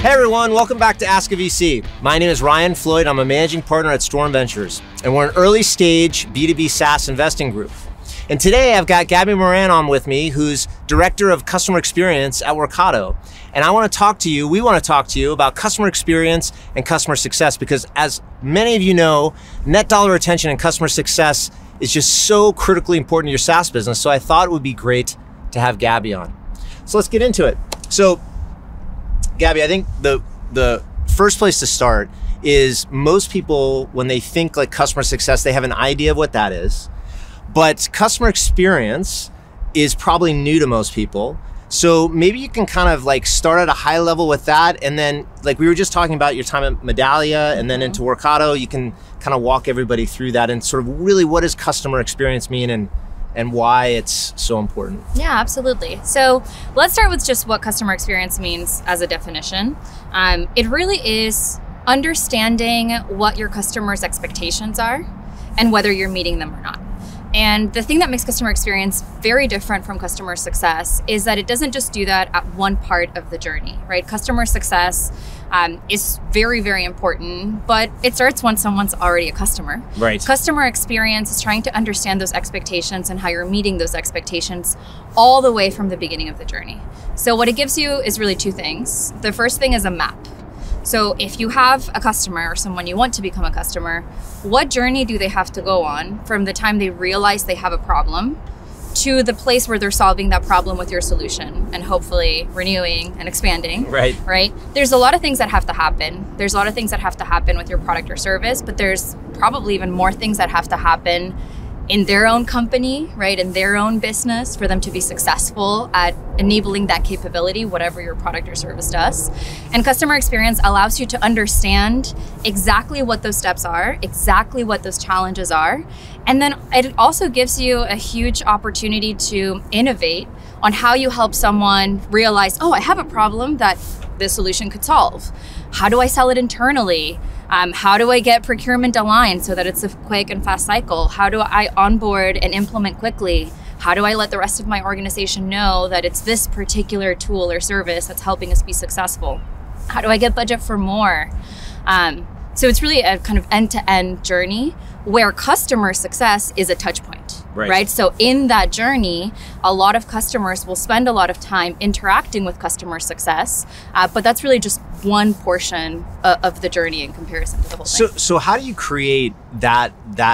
Hey everyone, welcome back to AskAVC. My name is Ryan Floyd. I'm a managing partner at Storm Ventures, and we're an early stage B2B SaaS investing group. And today I've got Gabby Moran on with me, who's Director of Customer Experience at Workato. And we want to talk to you about customer experience and customer success, because as many of you know, net dollar retention and customer success is just so critically important to your SaaS business. So I thought it would be great to have Gabby on. So let's get into it. So Gabby, I think the first place to start is most people, when they think like customer success, they have an idea of what that is. But customer experience is probably new to most people. So maybe you can kind of like start at a high level with that. And then like we were just talking about your time at Medallia and then into Workato, you can kind of walk everybody through that and sort of really what does customer experience mean and why it's so important. Yeah, absolutely. So let's start with just what customer experience means as a definition. It really is understanding what your customers' expectations are and whether you're meeting them or not. And the thing that makes customer experience very different from customer success is that it doesn't just do that at one part of the journey, right? Customer success is very, very important, but it starts when someone's already a customer. Right. Customer experience is trying to understand those expectations and how you're meeting those expectations all the way from the beginning of the journey. So what it gives you is really two things. The first thing is a map. So if you have a customer or someone you want to become a customer, what journey do they have to go on from the time they realize they have a problem to the place where they're solving that problem with your solution and hopefully renewing and expanding, right? There's a lot of things that have to happen. There's a lot of things that have to happen with your product or service, but there's probably even more things that have to happen in their own company, right, in their own business for them to be successful at enabling that capability, whatever your product or service does. And customer experience allows you to understand exactly what those steps are, exactly what those challenges are. And then it also gives you a huge opportunity to innovate on how you help someone realize, oh, I have a problem that this solution could solve. How do I sell it internally? How do I get procurement aligned so that it's a quick and fast cycle? How do I onboard and implement quickly? How do I let the rest of my organization know that it's this particular tool or service that's helping us be successful? How do I get budget for more? So it's really a kind of end-to-end journey where customer success is a touch point, right? So in that journey, a lot of customers will spend a lot of time interacting with customer success, but that's really just one portion of the journey in comparison to the whole thing. So how do you create that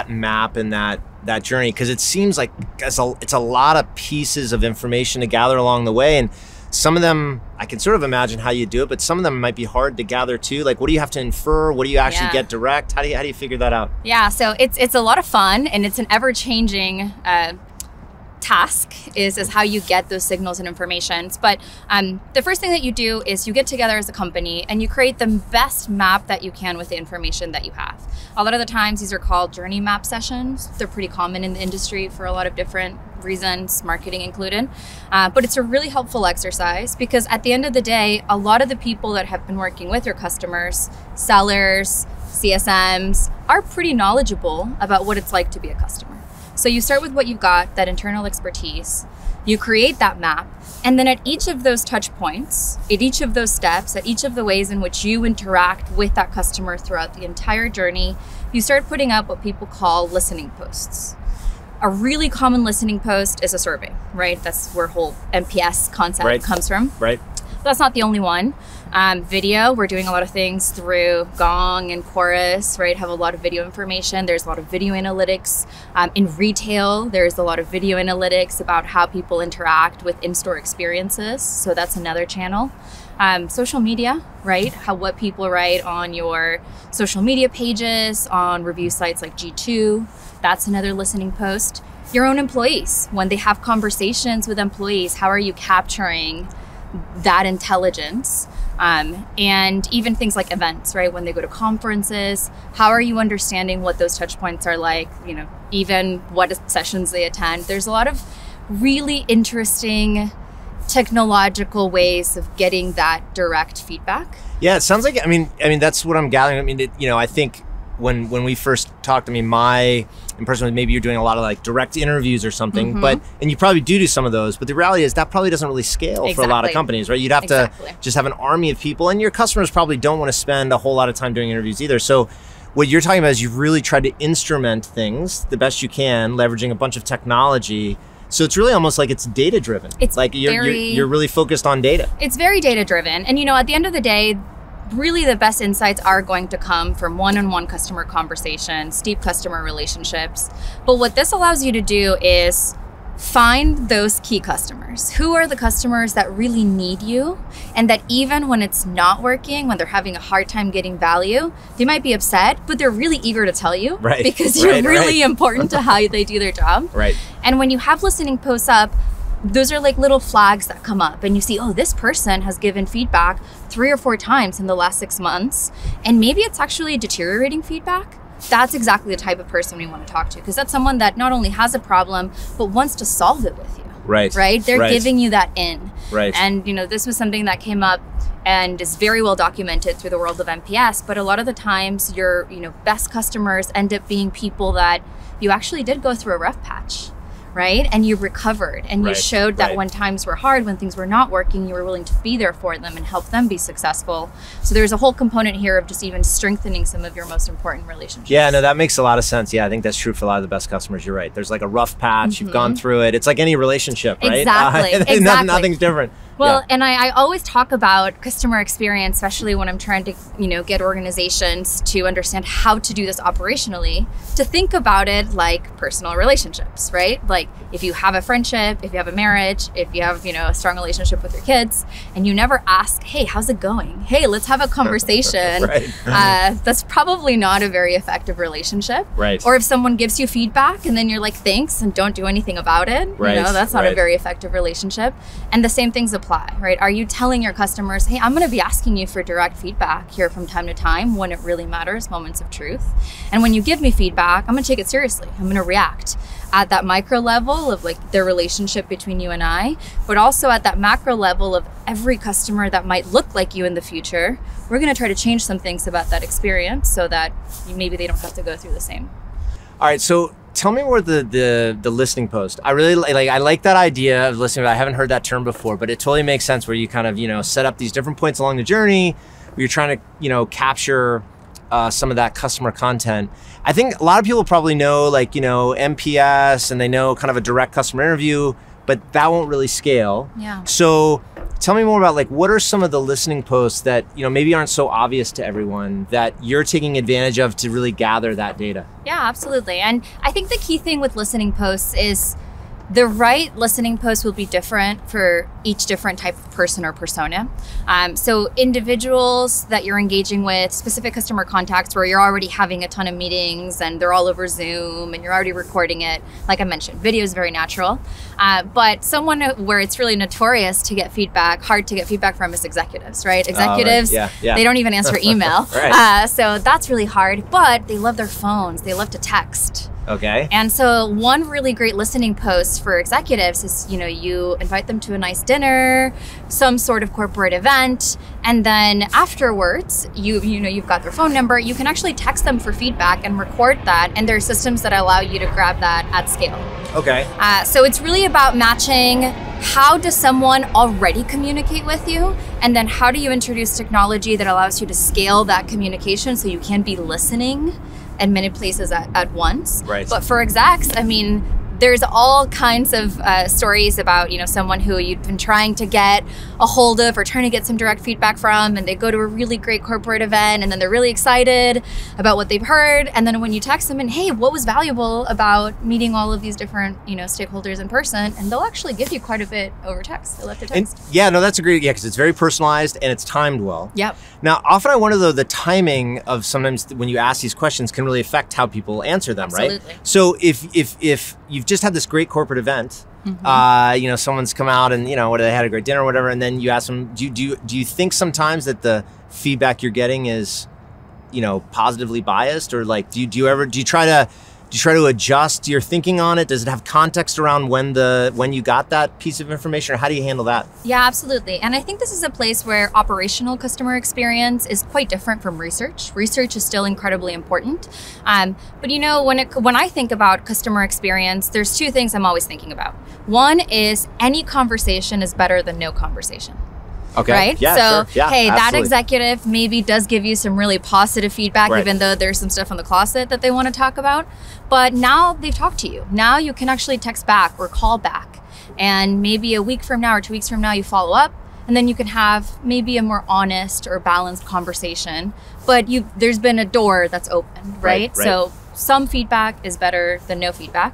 map and that journey? Because it seems like it's a lot of pieces of information to gather along the way, and some of them, I can sort of imagine how you do it, but some of them might be hard to gather too. Like, what do you have to infer? What do you actually get direct? How do you figure that out? Yeah, so it's a lot of fun, and it's an ever-changing task is how you get those signals and informations. But the first thing that you do is you get together as a company and you create the best map that you can with the information that you have. A lot of the times these are called journey map sessions. They're pretty common in the industry for a lot of different reasons, marketing included. But it's a really helpful exercise because at the end of the day, a lot of the people that have been working with your customers, sellers, CSMs, are pretty knowledgeable about what it's like to be a customer. So you start with what you've got, that internal expertise, you create that map, and then at each of those touch points, at each of those steps, at each of the ways in which you interact with that customer throughout the entire journey, you start putting up what people call listening posts. A really common listening post is a survey, right? That's where whole NPS concept comes from. Right. That's not the only one. Video, we're doing a lot of things through Gong and Chorus, right? Have a lot of video information. There's a lot of video analytics. In retail, there's a lot of video analytics about how people interact with in-store experiences. So that's another channel. Social media, right? What people write on your social media pages, on review sites like G2. That's another listening post. Your own employees, when they have conversations with employees, how are you capturing that intelligence? And even things like events, right? When they go to conferences, how are you understanding what those touch points are like, even what sessions they attend? There's a lot of really interesting technological ways of getting that direct feedback. Yeah, it sounds like, I mean, that's what I'm gathering. I mean, I think when we first talked, my in person. Maybe you're doing a lot of like direct interviews or something, and you probably do some of those, but the reality is that probably doesn't really scale for a lot of companies, right? You'd have to just have an army of people, and your customers probably don't want to spend a whole lot of time doing interviews either. So what you're talking about is you've really tried to instrument things the best you can, leveraging a bunch of technology. So it's really almost like it's data driven. It's like you're really focused on data. It's very data driven. And at the end of the day, really the best insights are going to come from one-on-one customer conversations, deep customer relationships. But what this allows you to do is find those key customers. Who are the customers that really need you, and that even when it's not working, when they're having a hard time getting value, they might be upset, but they're really eager to tell you because you're really important to how they do their job. And when you have listening posts up, those are like little flags that come up, and you see, oh, this person has given feedback 3 or 4 times in the last 6 months, and maybe it's actually deteriorating feedback. That's exactly the type of person we want to talk to, because that's someone that not only has a problem, but wants to solve it with you. They're giving you that in. And, this was something that came up and is very well documented through the world of NPS. But a lot of the times your, best customers end up being people that you actually did go through a rough patch. And you recovered, and you showed that when times were hard, when things were not working, you were willing to be there for them and help them be successful. So there's a whole component here of just even strengthening some of your most important relationships. Yeah, no, that makes a lot of sense. Yeah, I think that's true for a lot of the best customers. You're right. There's like a rough patch, you've gone through it. It's like any relationship, right? Exactly. Nothing's different. Well, and I always talk about customer experience, especially when I'm trying to, get organizations to understand how to do this operationally, to think about it like personal relationships, right? Like if you have a friendship, if you have a marriage, if you have, a strong relationship with your kids, and you never ask, hey, how's it going? Hey, let's have a conversation. That's probably not a very effective relationship. Or if someone gives you feedback and then you're like, thanks, and don't do anything about it, that's not a very effective relationship. And the same things apply, right? Are you telling your customers, hey, I'm going to be asking you for direct feedback here from time to time when it really matters, moments of truth. And when you give me feedback, I'm going to take it seriously. I'm going to react at that micro level of like the relationship between you and I, but also at that macro level of every customer that might look like you in the future. We're going to try to change some things about that experience so that maybe they don't have to go through the same. All right. So tell me more the listening post. I really like that idea of listening. I haven't heard that term before, but it totally makes sense where you kind of, set up these different points along the journey where you're trying to, capture some of that customer content. I think a lot of people probably know NPS, and they know kind of a direct customer interview, but that won't really scale. So tell me more about what are some of the listening posts that, maybe aren't so obvious to everyone that you're taking advantage of to really gather that data? Yeah, absolutely. And I think the key thing with listening posts is the right listening post will be different for each different type of person or persona. So individuals that you're engaging with, specific customer contacts where you're already having a ton of meetings and they're all over Zoom and you're already recording it. Like I mentioned, video is very natural. But someone where it's really notorious to get feedback, hard to get feedback from, is executives, right? Executives, they don't even answer email. So that's really hard, but they love their phones. They love to text. And so one really great listening post for executives is, you invite them to a nice dinner, some sort of corporate event, and then afterwards, you've got their phone number. You can actually text them for feedback and record that, and there are systems that allow you to grab that at scale. So it's really about matching how does someone already communicate with you, and then how do you introduce technology that allows you to scale that communication so you can be listening in many places at once. But for execs, there's all kinds of stories about, someone who you've been trying to get a hold of or trying to get some direct feedback from, and they go to a really great corporate event, and then they're really excited about what they've heard. And then when you text them and, hey, what was valuable about meeting all of these different, stakeholders in person? And they'll actually give you quite a bit over text. They'll have to text. And, that's a great, because it's very personalized and it's timed well. Now, often I wonder, though, the timing of sometimes when you ask these questions can really affect how people answer them, right? So if you've just had this great corporate event, someone's come out and, they had a great dinner or whatever, and then you ask them, do you think sometimes that the feedback you're getting is, positively biased, or do you you try to adjust your thinking on it? Does it have context around when you got that piece of information, or how do you handle that? Yeah, absolutely. And I think this is a place where operational customer experience is quite different from research. Research is still incredibly important. But you know, when I think about customer experience, there's two things I'm always thinking about. One is any conversation is better than no conversation. Okay. Right? Yeah, so, sure. Yeah, hey, absolutely. that executive maybe does give you some really positive feedback, Right. even though there's some stuff in the closet that they want to talk about. But now they've talked to you. Now you can actually text back or call back. And maybe a week from now or 2 weeks from now, you follow up. And then you can have maybe a more honest or balanced conversation. But there's been a door that's open, right? Right. So some feedback is better than no feedback.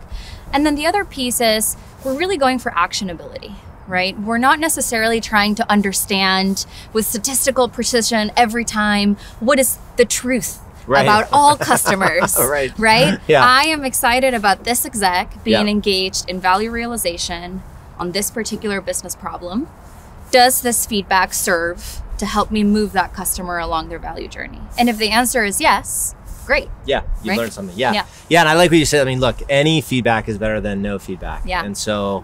And then the other piece is we're really going for actionability. Right? We're not necessarily trying to understand with statistical precision every time what is the truth Right. about all customers. Right. Right? Yeah. I am excited about this exec being Yeah. engaged in value realization on this particular business problem. Does this feedback serve to help me move that customer along their value journey? And if the answer is yes, great. Yeah, you Right? learned something. Yeah. Yeah. Yeah, and I like what you said. I mean, look, any feedback is better than no feedback. Yeah. And so,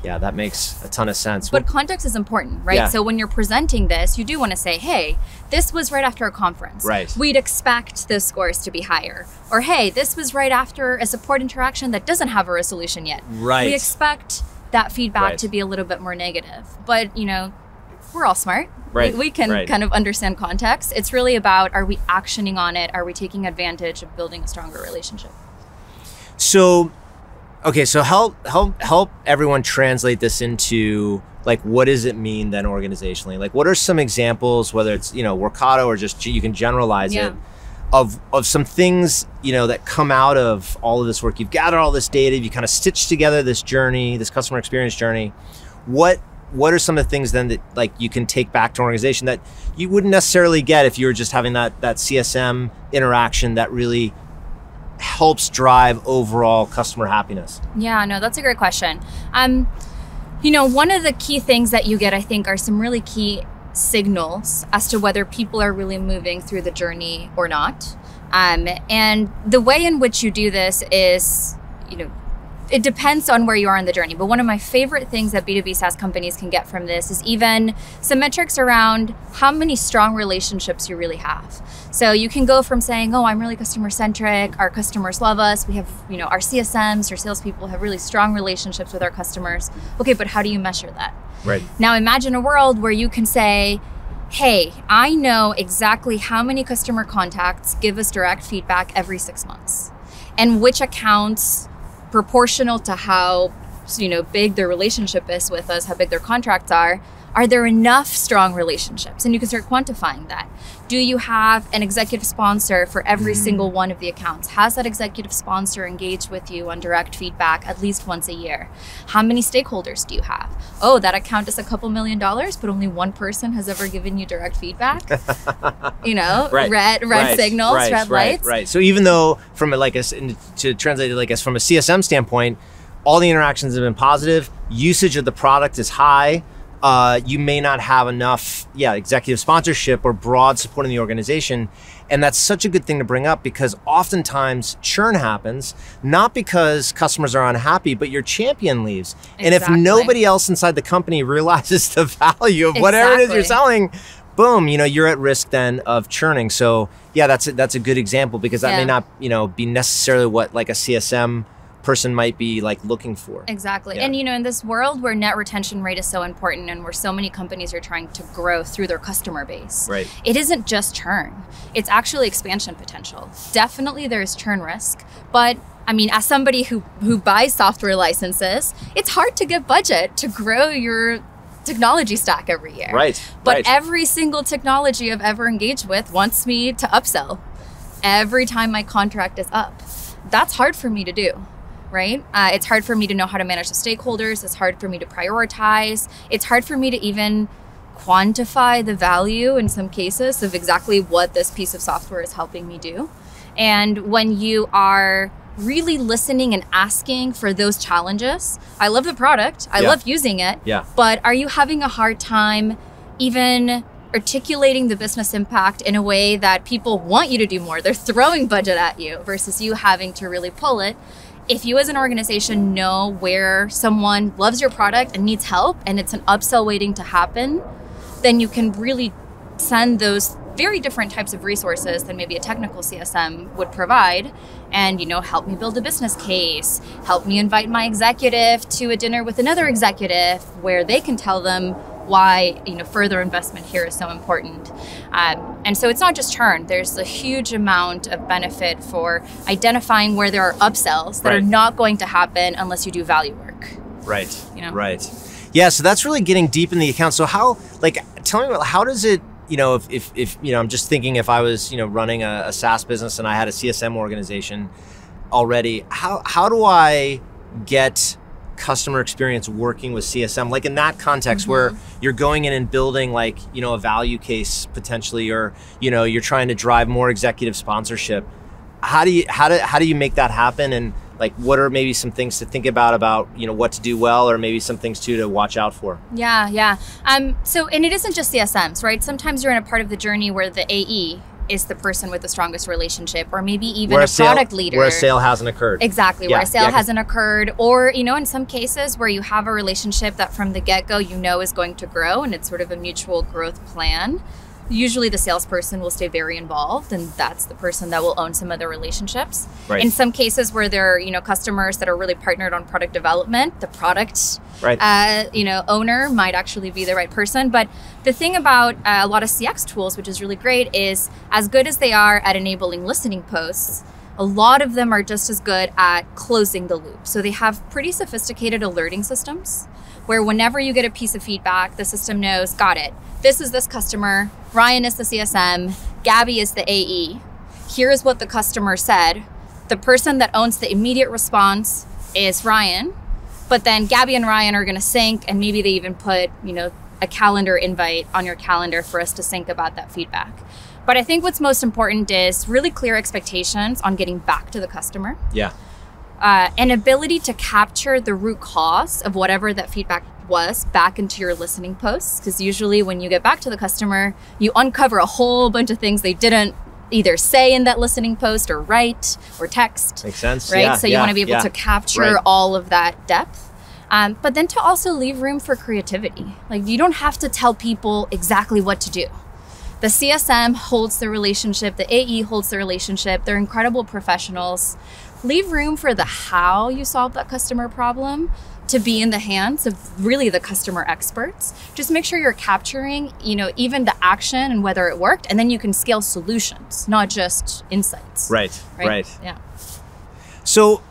yeah, that makes a ton of sense. But context is important, right? Yeah. So when you're presenting this, you do want to say, hey, this was right after a conference. Right. We'd expect the scores to be higher. Or hey, this was right after a support interaction that doesn't have a resolution yet. Right. We expect that feedback Right. to be a little bit more negative. But, you know, we're all smart. Right. We can Right. kind of understand context. It's really about, are we actioning on it? Are we taking advantage of building a stronger relationship? So, okay, so help everyone translate this into, like, what does it mean then organizationally? Like, what are some examples, whether it's, you know, Workato or just you can generalize Yeah. it, of some things, you know, that come out of all of this work? You've gathered all this data, you kind of stitched together this journey, this customer experience journey. What are some of the things then that, like, you can take back to an organization that you wouldn't necessarily get if you were just having that CSM interaction that really helps drive overall customer happiness? Yeah, no, that's a great question. You know, one of the key things that you get, I think, are some really key signals as to whether people are really moving through the journey or not. And the way in which you do this is, you know, it depends on where you are in the journey. But one of my favorite things that B2B SaaS companies can get from this is even some metrics around how many strong relationships you really have. So you can go from saying, oh, I'm really customer centric, our customers love us, we have, you know, our CSMs or salespeople have really strong relationships with our customers. Okay, but how do you measure that? Right. Now imagine a world where you can say, hey, I know exactly how many customer contacts give us direct feedback every 6 months, and which accounts, proportional to how, you know, big their relationship is with us, how big their contracts are there enough strong relationships? And you can start quantifying that. Do you have an executive sponsor for every single one of the accounts? Has that executive sponsor engaged with you on direct feedback at least once a year? How many stakeholders do you have? Oh, that account is a couple $1 million, but only one person has ever given you direct feedback. You know, Right. red signals, red lights. Right. So even though from to translate it, like, as from a CSM standpoint, all the interactions have been positive, usage of the product is high, you may not have enough executive sponsorship or broad support in the organization. And that's such a good thing to bring up, because oftentimes churn happens not because customers are unhappy, but your champion leaves. And if Exactly. nobody else inside the company realizes the value of whatever it is you're selling, boom, you know, you're at risk then of churning. So yeah, that's a good example, because that may not, you know, be necessarily what, like, a CSM person might be, like, looking for. Exactly. Yeah. And, you know, in this world where net retention rate is so important, and where so many companies are trying to grow through their customer base, Right. it isn't just churn. It's actually expansion potential. Definitely there's churn risk, but I mean, as somebody who buys software licenses, it's hard to get budget to grow your technology stack every year. Right. But right. every single technology I've ever engaged with wants me to upsell every time my contract is up. That's hard for me to do. Right? It's hard for me to know how to manage the stakeholders. It's hard for me to prioritize. It's hard for me to even quantify the value in some cases of exactly what this piece of software is helping me do. And when you are really listening and asking for those challenges, I love the product, I love using it, Yeah. but are you having a hard time even articulating the business impact in a way that people want you to do more. They're throwing budget at you versus you having to really pull it. If you as an organization know where someone loves your product and needs help and it's an upsell waiting to happen, then you can really send those very different types of resources than maybe a technical CSM would provide. And, help me build a business case, help me invite my executive to a dinner with another executive where they can tell them why, further investment here is so important. And so it's not just churn. There's a huge amount of benefit for identifying where there are upsells that are not going to happen unless you do value work. Right, right. Yeah, so that's really getting deep in the account. So tell me about how does it, if I'm just thinking if I was, running a SaaS business and I had a CSM organization already, how do I get customer experience working with CSM, like in that context where you're going in and building a value case potentially, or, you're trying to drive more executive sponsorship. How do you make that happen? And what are maybe some things to think about, what to do well, or maybe some things too to watch out for? Yeah. So, and it isn't just CSMs, right? Sometimes you're in a part of the journey where the AE is the person with the strongest relationship, or maybe even a product leader. Where a sale hasn't occurred. Exactly, where a sale hasn't occurred. Or, in some cases where you have a relationship that from the get-go is going to grow and it's sort of a mutual growth plan. Usually the salesperson will stay very involved, and that's the person that will own some of the relationships. Right. In some cases where there are, customers that are really partnered on product development, the product owner might actually be the right person. But the thing about a lot of CX tools, which is really great, is as good as they are at enabling listening posts, a lot of them are just as good at closing the loop. So they have pretty sophisticated alerting systems where whenever you get a piece of feedback, the system knows, got it. This is this customer, Ryan is the CSM, Gabby is the AE. Here's what the customer said. The person that owns the immediate response is Ryan, but then Gabby and Ryan are gonna sync, and maybe they even put, a calendar invite on your calendar for us to sync about that feedback. But I think what's most important is really clear expectations on getting back to the customer. Yeah. An ability to capture the root cause of whatever that feedback was back into your listening posts. Because usually when you get back to the customer, you uncover a whole bunch of things they didn't either say in that listening post or write or text. Makes sense. Right? Yeah, so you want to be able to capture all of that depth. But then to also leave room for creativity. You don't have to tell people exactly what to do. The CSM holds the relationship, the AE holds the relationship. They're incredible professionals. Leave room for the how you solve that customer problem to be in the hands of really the customer experts. Just make sure you're capturing, even the action and whether it worked, and then you can scale solutions, not just insights. Right. Yeah. So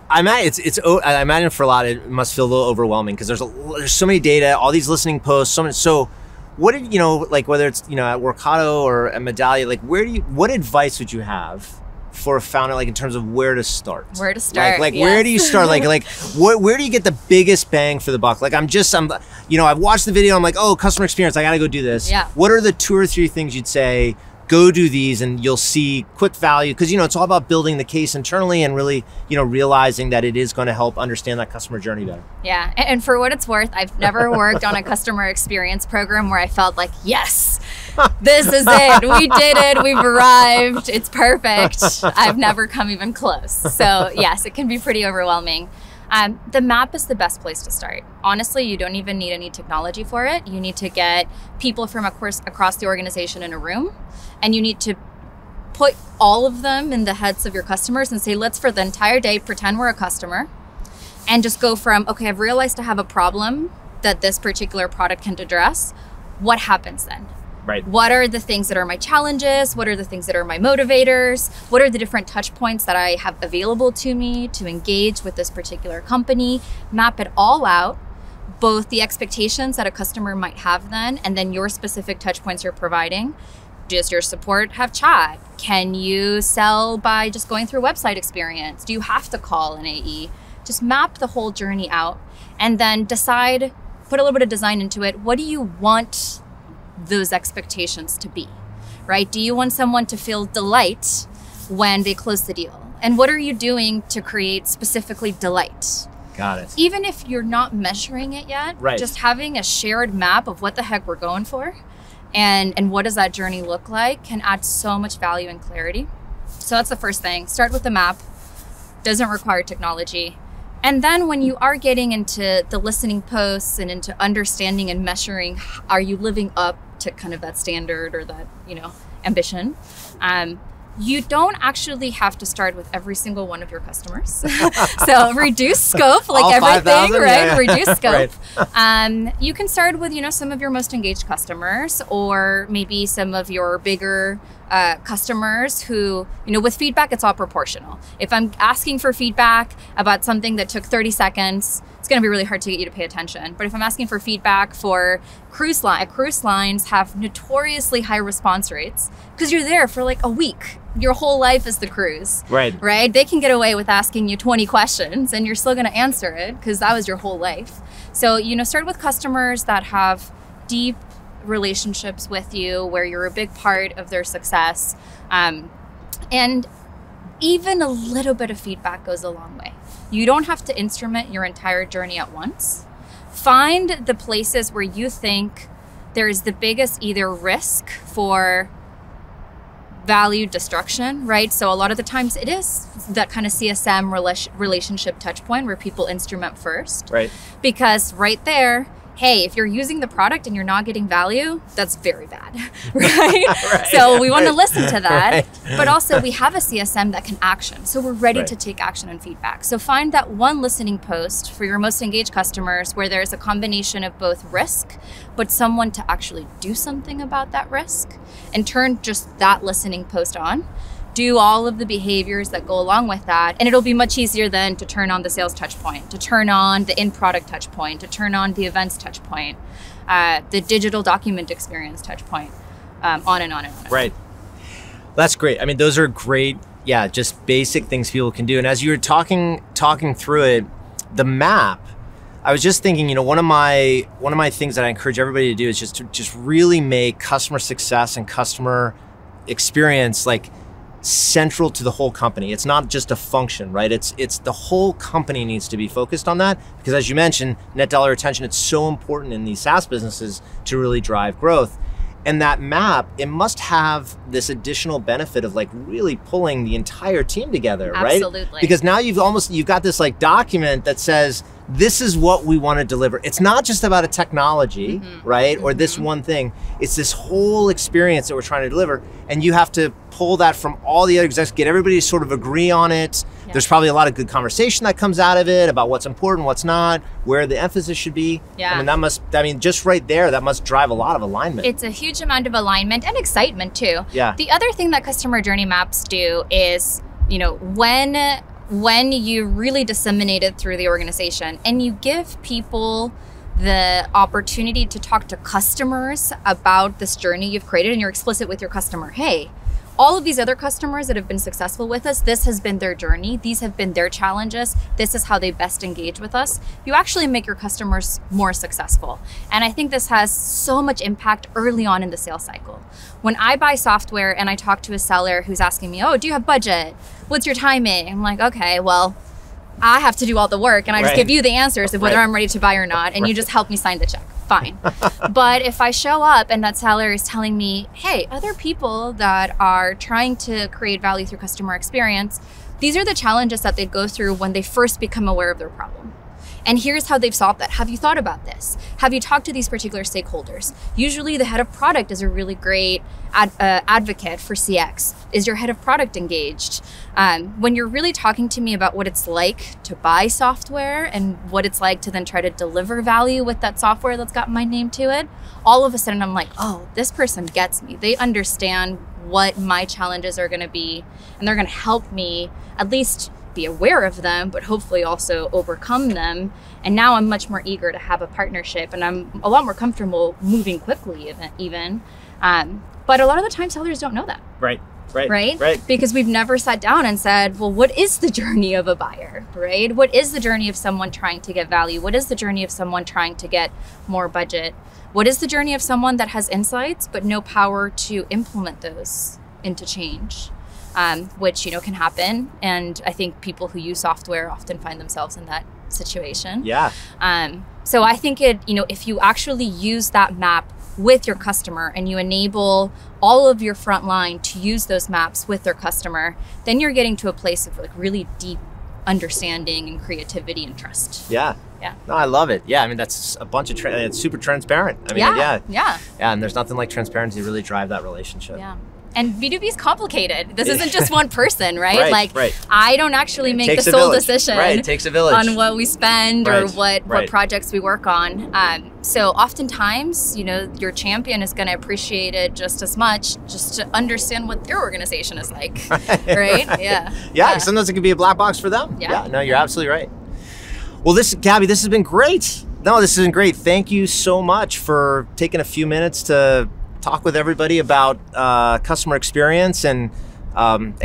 I imagine for a lot it must feel a little overwhelming because there's so many data, all these listening posts, so what did whether it's at Workato or at Medallia, what advice would you have for a founder, in terms of where to start? Where to start? Yes. Where do you start? Where do you get the biggest bang for the buck? I've watched the video. I'm like, oh, customer experience. I got to go do this. Yeah. What are the 2 or 3 things you'd say? Go do these, and you'll see quick value. Because it's all about building the case internally and really, realizing that it is going to help understand that customer journey better. Yeah, and for what it's worth, I've never worked on a customer experience program where I felt like, yes, this is it. We did it. We've arrived. It's perfect. I've never come even close. So yes, it can be pretty overwhelming. The map is the best place to start. Honestly, you don't even need any technology for it. You need to get people from across the organization in a room, and you need to put all of them in the heads of your customers and say, let's for the entire day pretend we're a customer and just go from, okay, I've realized I have a problem that this particular product can address. What happens then? Right. What are the things that are my challenges? What are the things that are my motivators? What are the different touch points that I have available to me to engage with this particular company? Map it all out, both the expectations that a customer might have then, and then your specific touch points you're providing. Does your support have chat? Can you sell by just going through website experience? Do you have to call an AE? Just map the whole journey out and then decide, put a little bit of design into it. What do you want those expectations to be, right? Do you want someone to feel delight when they close the deal? And what are you doing to create specifically delight? Got it. Even if you're not measuring it yet, right, just having a shared map of what the heck we're going for and what does that journey look like can add so much value and clarity. So that's the first thing. Start with the map. Doesn't require technology. And then when you are getting into the listening posts and into understanding and measuring, are you living up to kind of that standard or that, ambition? You don't actually have to start with every single one of your customers. So reduce scope, like all everything, 5,000? right? Yeah. Reduce scope. Right. You can start with, some of your most engaged customers, or maybe some of your bigger customers who, with feedback, it's all proportional. If I'm asking for feedback about something that took 30 seconds, it's going to be really hard to get you to pay attention. But if I'm asking for feedback for cruise lines have notoriously high response rates because you're there for like a week. Your whole life is the cruise. Right. They can get away with asking you 20 questions and you're still going to answer it because that was your whole life. So, start with customers that have deep relationships with you, where you're a big part of their success. And even a little bit of feedback goes a long way. You don't have to instrument your entire journey at once. Find the places where you think there's the biggest either risk for value destruction, right? So a lot of the times it is that kind of CSM relationship touch point where people instrument first. Right. Because right there, hey, if you're using the product and you're not getting value, that's very bad, right? Right. So we want to listen to that, Right. but also we have a CSM that can action. So we're ready Right. to take action and feedback. So find that one listening post for your most engaged customers where there's a combination of both risk, but someone to actually do something about that risk, and turn just that listening post on. Do all of the behaviors that go along with that. And it'll be much easier then to turn on the sales touch point, to turn on the in-product touch point, to turn on the events touch point, the digital document experience touch point, on and on and on. Right. That's great. I mean, those are great, just basic things people can do. And as you were talking through it, the map, I was just thinking, one of my things that I encourage everybody to do is just really make customer success and customer experience like central to the whole company. It's not just a function, right? It's the whole company needs to be focused on that, because as you mentioned, net dollar retention, it's so important in these SaaS businesses to really drive growth. And that map, it must have this additional benefit of like really pulling the entire team together, right? Absolutely. Because now you've got this like document that says, this is what we want to deliver. It's not just about a technology, right? Or this one thing. It's this whole experience that we're trying to deliver. And you have to pull that from all the other execs, get everybody to sort of agree on it. Yeah. There's probably a lot of good conversation that comes out of it about what's important, what's not, where the emphasis should be. Yeah. I mean, just right there, that must drive a lot of alignment. It's a huge amount of alignment and excitement too. Yeah. The other thing that customer journey maps do is, when you really disseminate it through the organization and you give people the opportunity to talk to customers about this journey you've created, and you're explicit with your customer, hey, all of these other customers that have been successful with us, this has been their journey. These have been their challenges. This is how they best engage with us. You actually make your customers more successful. And I think this has so much impact early on in the sales cycle. When I buy software and I talk to a seller who's asking me, oh, do you have budget? What's your timing? I'm like, okay, well, I have to do all the work and I just give you the answers of whether I'm ready to buy or not. And you just help me sign the check. Fine. But if I show up and that seller is telling me, hey, other people that are trying to create value through customer experience, these are the challenges that they go through when they first become aware of their problem. And here's how they've solved that. Have you thought about this? Have you talked to these particular stakeholders? Usually the head of product is a really great advocate for CX. Is your head of product engaged? When you're really talking to me about what it's like to buy software and what it's like to then try to deliver value with that software that's got my name to it, all of a sudden I'm like, oh, this person gets me. They understand what my challenges are going to be, and they're going to help me at least be aware of them, but hopefully also overcome them. And now I'm much more eager to have a partnership, and I'm a lot more comfortable moving quickly even. But a lot of the time sellers don't know that. Right. Because we've never sat down and said, well, what is the journey of a buyer, right? What is the journey of someone trying to get value? What is the journey of someone trying to get more budget? What is the journey of someone that has insights but no power to implement those into change? Which, can happen. And I think people who use software often find themselves in that situation. Yeah. So I think if you actually use that map with your customer and you enable all of your front line to use those maps with their customer, then you're getting to a place of like really deep understanding and creativity and trust. Yeah. Yeah. No, I love it. Yeah, I mean, that's a bunch of, it's super transparent. I mean, yeah, and there's nothing like transparency to really drive that relationship. Yeah. And B2B is complicated. This isn't just one person, right? Right. I don't actually make the sole decision it takes a village. On what we spend or what projects we work on. So oftentimes, you know, your champion is going to appreciate it just as much, just to understand what their organization is like, right? Yeah. Sometimes it can be a black box for them. Yeah. No, you're absolutely right. Well, Gabby, this has been great. No, this has been great. Thank you so much for taking a few minutes to talk with everybody about customer experience and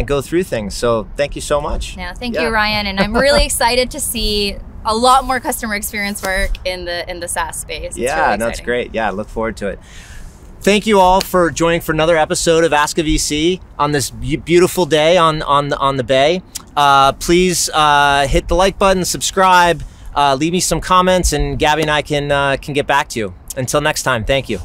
go through things. So thank you so much. Yeah, thank you, Ryan. And I'm really excited to see a lot more customer experience work in the SaaS space. It's really that's great. Yeah, I look forward to it. Thank you all for joining for another episode of AskAVC on this beautiful day on the Bay. Please hit the like button, subscribe, leave me some comments, and Gabby and I can get back to you. Until next time, thank you.